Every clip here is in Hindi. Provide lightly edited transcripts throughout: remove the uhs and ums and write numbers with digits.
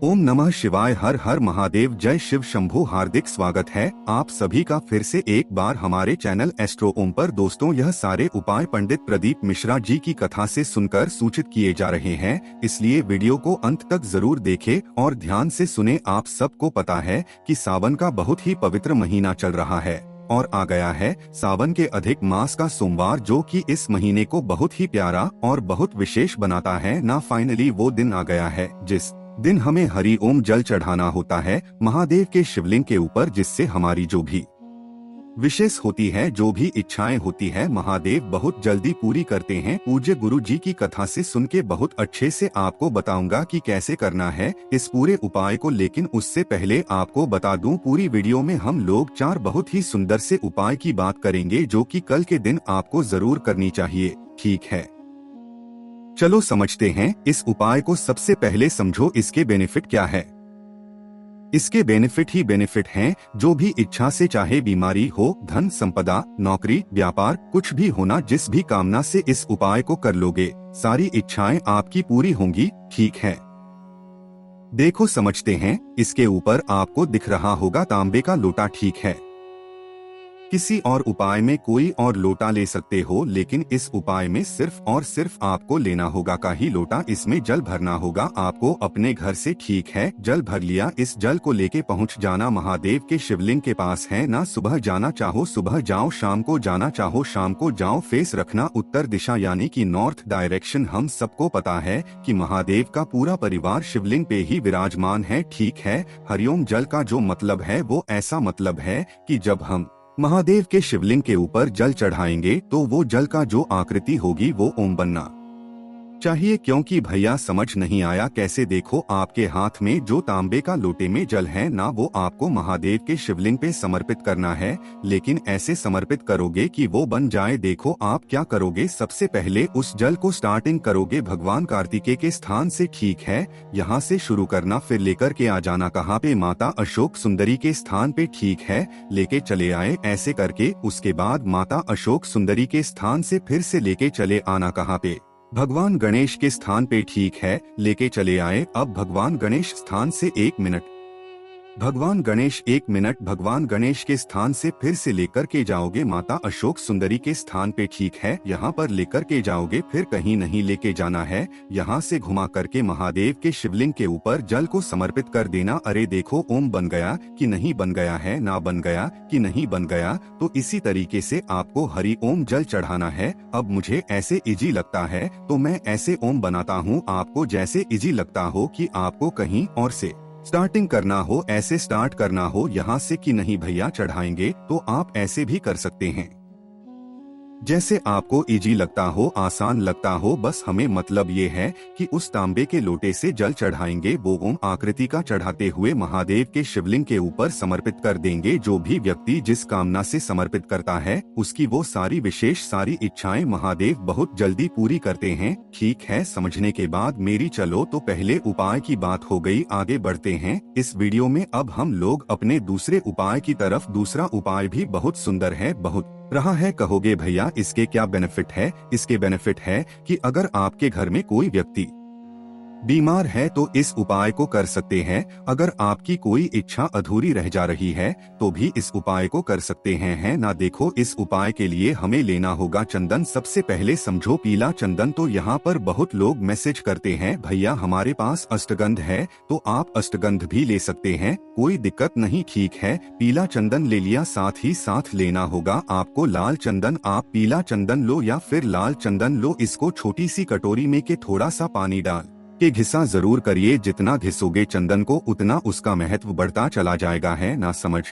ओम नमः शिवाय। हर हर महादेव। जय शिव शंभू। हार्दिक स्वागत है आप सभी का फिर से एक बार हमारे चैनल एस्ट्रो ओम पर। दोस्तों, यह सारे उपाय पंडित प्रदीप मिश्रा जी की कथा से सुनकर सूचित किए जा रहे हैं, इसलिए वीडियो को अंत तक जरूर देखें और ध्यान से सुने। आप सबको पता है कि सावन का बहुत ही पवित्र महीना चल रहा है और आ गया है सावन के अधिक मास का सोमवार, जो कि इस महीने को बहुत ही प्यारा और बहुत विशेष बनाता है ना। फाइनली वो दिन आ गया है जिस दिन हमें हरि ओम जल चढ़ाना होता है महादेव के शिवलिंग के ऊपर, जिससे हमारी जो भी विशेष होती है, जो भी इच्छाएं होती है, महादेव बहुत जल्दी पूरी करते हैं। पूज्य गुरु जी की कथा से सुन के बहुत अच्छे से आपको बताऊंगा कि कैसे करना है इस पूरे उपाय को। लेकिन उससे पहले आपको बता दूं, पूरी वीडियो में हम लोग 4 बहुत ही सुंदर से उपाय की बात करेंगे, जो कि कल के दिन आपको जरूर करनी चाहिए। ठीक है, चलो समझते हैं इस उपाय को। सबसे पहले समझो इसके बेनिफिट क्या है। इसके बेनिफिट ही बेनिफिट हैं। जो भी इच्छा से, चाहे बीमारी हो, धन संपदा, नौकरी, व्यापार, कुछ भी होना, जिस भी कामना से इस उपाय को कर लोगे, सारी इच्छाएं आपकी पूरी होंगी। ठीक है, देखो समझते हैं। इसके ऊपर आपको दिख रहा होगा तांबे का लोटा। ठीक है, किसी और उपाय में कोई और लोटा ले सकते हो, लेकिन इस उपाय में सिर्फ और सिर्फ आपको लेना होगा का ही लोटा। इसमें जल भरना होगा आपको अपने घर से। ठीक है, जल भर लिया। इस जल को लेके पहुंच जाना महादेव के शिवलिंग के पास है ना। सुबह जाना चाहो सुबह जाओ, शाम को जाना चाहो शाम को जाओ। फेस रखना उत्तर दिशा यानी कि नॉर्थ डायरेक्शन। हम सबको पता है कि महादेव का पूरा परिवार शिवलिंग पे ही विराजमान है। ठीक है, हरिओम जल का जो मतलब है वो ऐसा मतलब है कि जब हम महादेव के शिवलिंग के ऊपर जल चढ़ाएंगे तो वो जल का जो आकृति होगी वो ओम बनना चाहिए। क्योंकि भैया समझ नहीं आया कैसे? देखो, आपके हाथ में जो तांबे का लोटे में जल है ना, वो आपको महादेव के शिवलिंग पे समर्पित करना है। लेकिन ऐसे समर्पित करोगे कि वो बन जाए। देखो आप क्या करोगे, सबसे पहले उस जल को स्टार्टिंग करोगे भगवान कार्तिकेय के स्थान से। ठीक है, यहाँ से शुरू करना, फिर लेकर के आ जाना कहाँ पे? माता अशोक सुंदरी के स्थान पे। ठीक है, लेके चले आए ऐसे करके। उसके बाद माता अशोक सुंदरी के स्थान से फिर से लेके चले आना कहाँ पे? भगवान गणेश के स्थान पे। ठीक है, लेके चले आए। अब भगवान गणेश स्थान से 1 मिनट, भगवान गणेश 1 मिनट, भगवान गणेश के स्थान से फिर से लेकर के जाओगे माता अशोक सुंदरी के स्थान पे। ठीक है, यहाँ पर लेकर के जाओगे, फिर कहीं नहीं लेके जाना है। यहाँ से घुमा करके महादेव के शिवलिंग के ऊपर जल को समर्पित कर देना। अरे देखो, ओम बन गया कि नहीं बन गया है, ना बन गया कि नहीं बन गया। तो इसी तरीके से आपको हरि ओम जल चढ़ाना है। अब मुझे ऐसे इजी लगता है तो मैं ऐसे ओम बनाता हूँ, आपको जैसे इजी लगता हो कि आपको कहीं और से स्टार्टिंग करना हो, ऐसे स्टार्ट करना हो यहाँ से कि नहीं भैया चढ़ाएंगे, तो आप ऐसे भी कर सकते हैं, जैसे आपको इजी लगता हो, आसान लगता हो। बस हमें मतलब ये है कि उस तांबे के लोटे से जल चढ़ाएंगे, वो ओम आकृति का चढ़ाते हुए महादेव के शिवलिंग के ऊपर समर्पित कर देंगे। जो भी व्यक्ति जिस कामना से समर्पित करता है, उसकी वो सारी विशेष सारी इच्छाएं महादेव बहुत जल्दी पूरी करते हैं। ठीक है, समझने के बाद मेरी चलो तो पहले उपाय की बात हो गई, आगे बढ़ते हैं इस वीडियो में। अब हम लोग अपने दूसरे उपाय की तरफ। दूसरा उपाय भी बहुत सुंदर है, बहुत रहा है। कहोगे भैया इसके क्या बेनिफिट है? इसके बेनिफिट है कि अगर आपके घर में कोई व्यक्ति बीमार है तो इस उपाय को कर सकते हैं। अगर आपकी कोई इच्छा अधूरी रह जा रही है तो भी इस उपाय को कर सकते हैं, है ना। देखो, इस उपाय के लिए हमें लेना होगा चंदन। सबसे पहले समझो पीला चंदन। तो यहाँ पर बहुत लोग मैसेज करते हैं, भैया हमारे पास अष्टगंध है, तो आप अष्टगंध भी ले सकते हैं, कोई दिक्कत नहीं। ठीक है, पीला चंदन ले लिया, साथ ही साथ लेना होगा आपको लाल चंदन। आप पीला चंदन लो या फिर लाल चंदन लो, इसको छोटी सी कटोरी में के थोड़ा सा पानी डाल के घिसा जरूर करिए। जितना घिसोगे चंदन को उतना उसका महत्व बढ़ता चला जाएगा, है ना समझ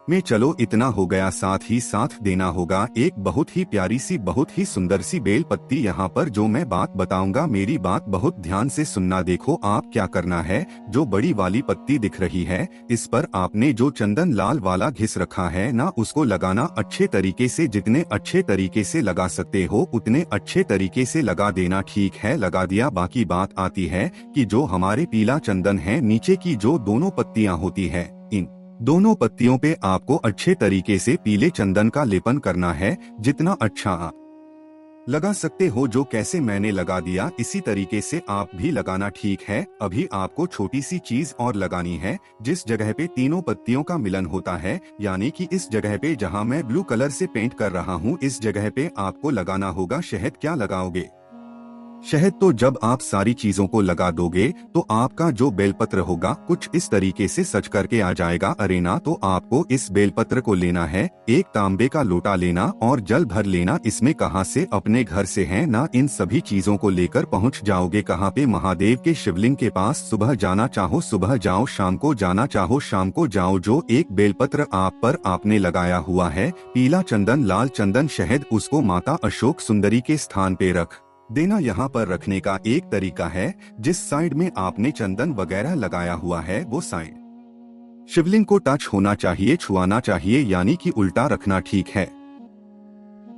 में। चलो, इतना हो गया। साथ ही साथ देना होगा एक बहुत ही प्यारी सी, बहुत ही सुंदर सी बेल पत्ती। यहाँ पर जो मैं बात बताऊंगा, मेरी बात बहुत ध्यान से सुनना। देखो आप क्या करना है, जो बड़ी वाली पत्ती दिख रही है, इस पर आपने जो चंदन लाल वाला घिस रखा है ना, उसको लगाना अच्छे तरीके से। जितने अच्छे तरीके से लगा सकते हो उतने अच्छे तरीके से लगा देना। ठीक है, लगा दिया। बाकी बात आती है कि जो हमारे पीला चंदन है, नीचे की जो दोनों पत्तियां होती है, इन दोनों पत्तियों पे आपको अच्छे तरीके से पीले चंदन का लेपन करना है। जितना अच्छा आप लगा सकते हो। जो कैसे मैंने लगा दिया इसी तरीके से आप भी लगाना, ठीक है। अभी आपको छोटी सी चीज और लगानी है। जिस जगह पे तीनों पत्तियों का मिलन होता है, यानी कि इस जगह पे जहां मैं ब्लू कलर से पेंट कर रहा हूं, इस जगह पे आपको लगाना होगा शहद। क्या लगाओगे? शहद। तो जब आप सारी चीजों को लगा दोगे तो आपका जो बेलपत्र होगा कुछ इस तरीके से सज करके आ जाएगा। अरेना, तो आपको इस बेलपत्र को लेना है, एक तांबे का लोटा लेना और जल भर लेना। इसमें कहां से? अपने घर से है ना। इन सभी चीजों को लेकर पहुंच जाओगे कहां पे? महादेव के शिवलिंग के पास। सुबह जाना चाहो सुबह जाओ, शाम को जाना चाहो शाम को जाओ। जो एक बेलपत्र आप पर आपने लगाया हुआ है, पीला चंदन, लाल चंदन, शहद, उसको माता अशोक सुंदरी के स्थान पे रख देना। यहाँ पर रखने का एक तरीका है, जिस साइड में आपने चंदन वगैरह लगाया हुआ है वो साइड शिवलिंग को टच होना चाहिए, छुआना चाहिए, यानी कि उल्टा रखना, ठीक है।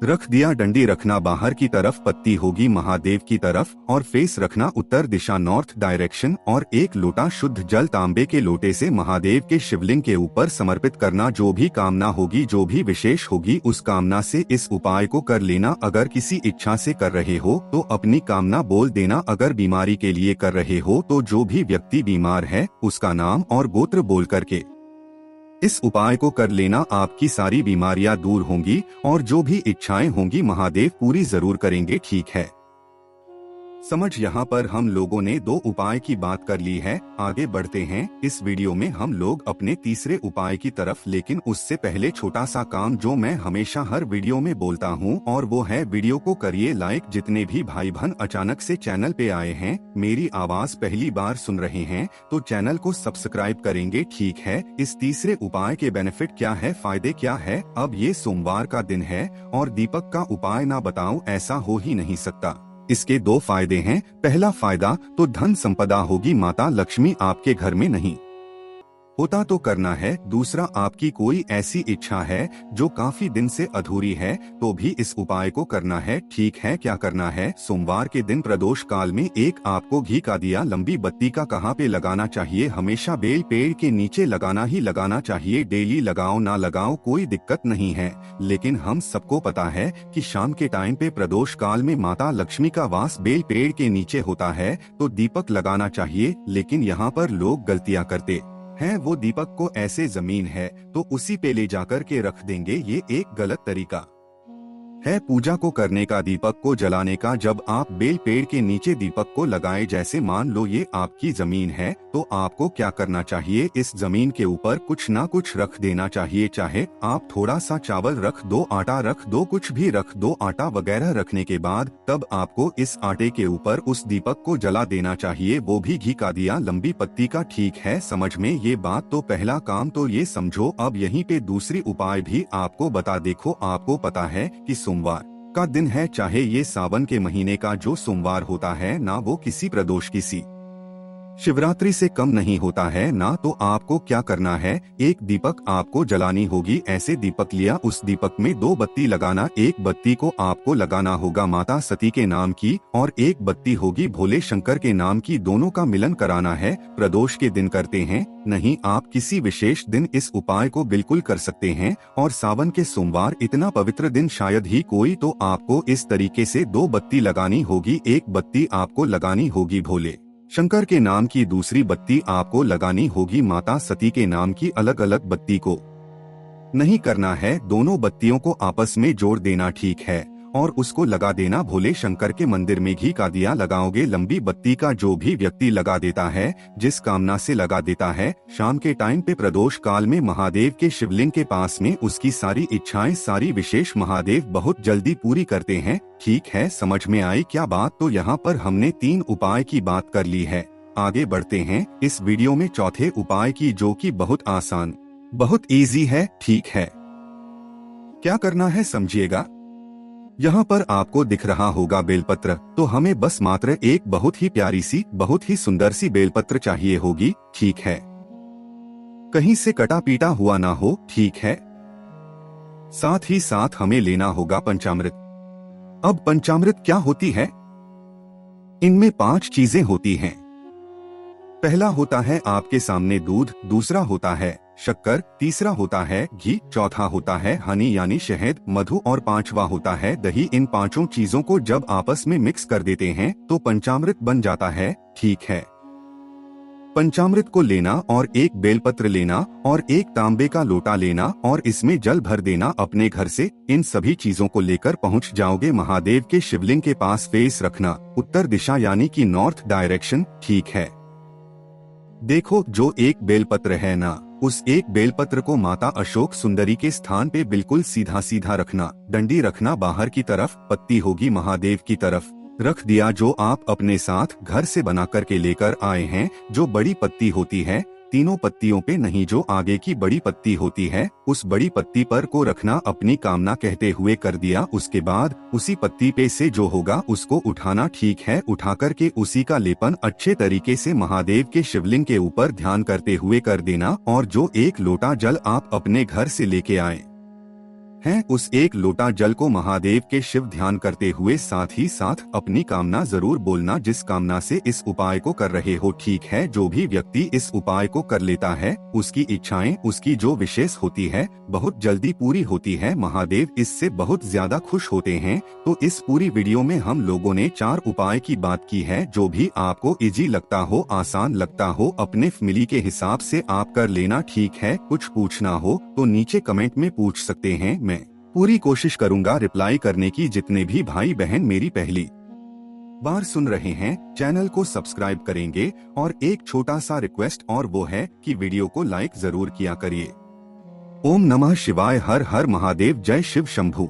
रख दिया। डंडी रखना बाहर की तरफ, पत्ती होगी महादेव की तरफ और फेस रखना उत्तर दिशा, नॉर्थ डायरेक्शन। और एक लोटा शुद्ध जल तांबे के लोटे से महादेव के शिवलिंग के ऊपर समर्पित करना। जो भी कामना होगी, जो भी विशेष होगी, उस कामना से इस उपाय को कर लेना। अगर किसी इच्छा से कर रहे हो तो अपनी कामना बोल देना। अगर बीमारी के लिए कर रहे हो तो जो भी व्यक्ति बीमार है उसका नाम और गोत्र बोल करके इस उपाय को कर लेना। आपकी सारी बीमारियां दूर होंगी और जो भी इच्छाएं होंगी महादेव पूरी जरूर करेंगे, ठीक है। समझ। यहाँ पर हम लोगों ने 2 उपाय की बात कर ली है। आगे बढ़ते हैं। इस वीडियो में हम लोग अपने तीसरे उपाय की तरफ, लेकिन उससे पहले छोटा सा काम जो मैं हमेशा हर वीडियो में बोलता हूँ, और वो है वीडियो को करिए लाइक। जितने भी भाई बहन अचानक से चैनल पे आए हैं, मेरी आवाज पहली बार सुन रहे हैं, तो चैनल को सब्सक्राइब करेंगे, ठीक है। इस तीसरे उपाय के बेनिफिट क्या है, फायदे क्या है? अब ये सोमवार का दिन है और दीपक का उपाय ना बताऊं ऐसा हो ही नहीं सकता। इसके 2 फायदे हैं। पहला फायदा तो धन संपदा होगी, माता लक्ष्मी आपके घर में नहीं होता तो करना है। दूसरा, आपकी कोई ऐसी इच्छा है जो काफी दिन से अधूरी है तो भी इस उपाय को करना है, ठीक है। क्या करना है? सोमवार के दिन प्रदोष काल में एक आपको घी का दिया लंबी बत्ती का कहाँ पे लगाना चाहिए? हमेशा बेल पेड़ के नीचे लगाना ही लगाना चाहिए। डेली लगाओ ना लगाओ कोई दिक्कत नहीं है, लेकिन हम सबको पता है कि शाम के टाइम पे प्रदोष काल में माता लक्ष्मी का वास बेल पेड़ के नीचे होता है, तो दीपक लगाना चाहिए। लेकिन यहाँ पर लोग गलतियाँ करते हैं। वो दीपक को ऐसे जमीन है तो उसी पे ले जाकर के रख देंगे, ये एक गलत तरीका है पूजा को करने का, दीपक को जलाने का। जब आप बेल पेड़ के नीचे दीपक को लगाए, जैसे मान लो ये आपकी जमीन है, तो आपको क्या करना चाहिए? इस जमीन के ऊपर कुछ ना कुछ रख देना चाहिए। चाहे आप थोड़ा सा चावल रख दो, आटा रख दो, कुछ भी रख दो। आटा वगैरह रखने के बाद तब आपको इस आटे के ऊपर उस दीपक को जला देना चाहिए, वो भी घी का दिया लंबी पत्ती का, ठीक है। समझ में ये बात? तो पहला काम तो ये समझो। अब यहीं पे दूसरी उपाय भी आपको बता। देखो, आपको पता है कि सोमवार का दिन है, चाहे ये सावन के महीने का जो सोमवार होता है ना, वो किसी प्रदोष किसी शिवरात्रि से कम नहीं होता है ना। तो आपको क्या करना है? एक दीपक आपको जलानी होगी। ऐसे दीपक लिया, उस दीपक में 2 बत्ती लगाना। एक बत्ती को आपको लगाना होगा माता सती के नाम की और एक बत्ती होगी भोले शंकर के नाम की। दोनों का मिलन कराना है। प्रदोष के दिन करते हैं नहीं, आप किसी विशेष दिन इस उपाय को बिल्कुल कर सकते हैं। और सावन के सोमवार इतना पवित्र दिन शायद ही कोई, तो आपको इस तरीके से 2 बत्ती लगानी होगी। एक बत्ती आपको लगानी होगी भोले शंकर के नाम की, दूसरी बत्ती आपको लगानी होगी माता सती के नाम की। अलग अलग बत्ती को नहीं करना है, दोनों बत्तियों को आपस में जोड़ देना, ठीक है। और उसको लगा देना भोले शंकर के मंदिर में। घी का दिया लगाओगे लंबी बत्ती का, जो भी व्यक्ति लगा देता है, जिस कामना से लगा देता है, शाम के टाइम पे प्रदोष काल में महादेव के शिवलिंग के पास में उसकी सारी इच्छाएं, सारी विशेष महादेव बहुत जल्दी पूरी करते हैं, ठीक है। समझ में आई क्या बात? तो यहाँ पर हमने 3 उपाय की बात कर ली है। आगे बढ़ते हैं इस वीडियो में चौथे उपाय की, जो कि बहुत आसान, बहुत इजी है, ठीक है। क्या करना है समझिएगा। यहाँ पर आपको दिख रहा होगा बेलपत्र, तो हमें बस मात्र एक बहुत ही प्यारी सी, बहुत ही सुंदर सी बेलपत्र चाहिए होगी, ठीक है। कहीं से कटा पीटा हुआ ना हो, ठीक है। साथ ही साथ हमें लेना होगा पंचामृत। अब पंचामृत क्या होती है? इनमें 5 चीजें होती हैं। पहला होता है आपके सामने दूध, दूसरा होता है शक्कर, तीसरा होता है घी, चौथा होता है हनी यानी शहद, मधु और पांचवा होता है दही। इन पांचों चीजों को जब आपस में मिक्स कर देते हैं तो पंचामृत बन जाता है। ठीक है, पंचामृत को लेना और एक बेलपत्र लेना और एक तांबे का लोटा लेना और इसमें जल भर देना अपने घर से। इन सभी चीजों को लेकर पहुंच जाओगे महादेव के शिवलिंग के पास। फेस रखना उत्तर दिशा यानी कि नॉर्थ डायरेक्शन। ठीक है, देखो जो एक बेलपत्र है ना, उस एक बेलपत्र को माता अशोक सुंदरी के स्थान पे बिल्कुल सीधा सीधा रखना। डंडी रखना बाहर की तरफ, पत्ती होगी महादेव की तरफ। रख दिया जो आप अपने साथ घर से बना करके लेकर आए हैं। जो बड़ी पत्ती होती है, तीनों पत्तियों पे नहीं, जो आगे की बड़ी पत्ती होती है उस बड़ी पत्ती पर को रखना अपनी कामना कहते हुए। कर दिया, उसके बाद उसी पत्ती पे से जो होगा उसको उठाना। ठीक है, उठा करके उसी का लेपन अच्छे तरीके से महादेव के शिवलिंग के ऊपर ध्यान करते हुए कर देना। और जो एक लोटा जल आप अपने घर से लेके आए हैं, उस एक लोटा जल को महादेव के शिव ध्यान करते हुए साथ ही साथ अपनी कामना जरूर बोलना, जिस कामना से इस उपाय को कर रहे हो। ठीक है, जो भी व्यक्ति इस उपाय को कर लेता है उसकी इच्छाएं, उसकी जो विशेष होती है बहुत जल्दी पूरी होती है। महादेव इससे बहुत ज्यादा खुश होते हैं। तो इस पूरी वीडियो में हम लोगों ने 4 उपाय की बात की है। जो भी आपको इजी लगता हो, आसान लगता हो, अपने फैमिली के हिसाब से आप कर लेना। ठीक है, कुछ पूछना हो तो नीचे कमेंट में पूछ सकते हैं। मैं पूरी कोशिश करूंगा रिप्लाई करने की। जितने भी भाई बहन मेरी पहली बार सुन रहे हैं, चैनल को सब्सक्राइब करेंगे। और एक छोटा सा रिक्वेस्ट और वो है कि वीडियो को लाइक जरूर किया करिए। ओम नमः शिवाय, हर हर महादेव, जय शिव शंभू।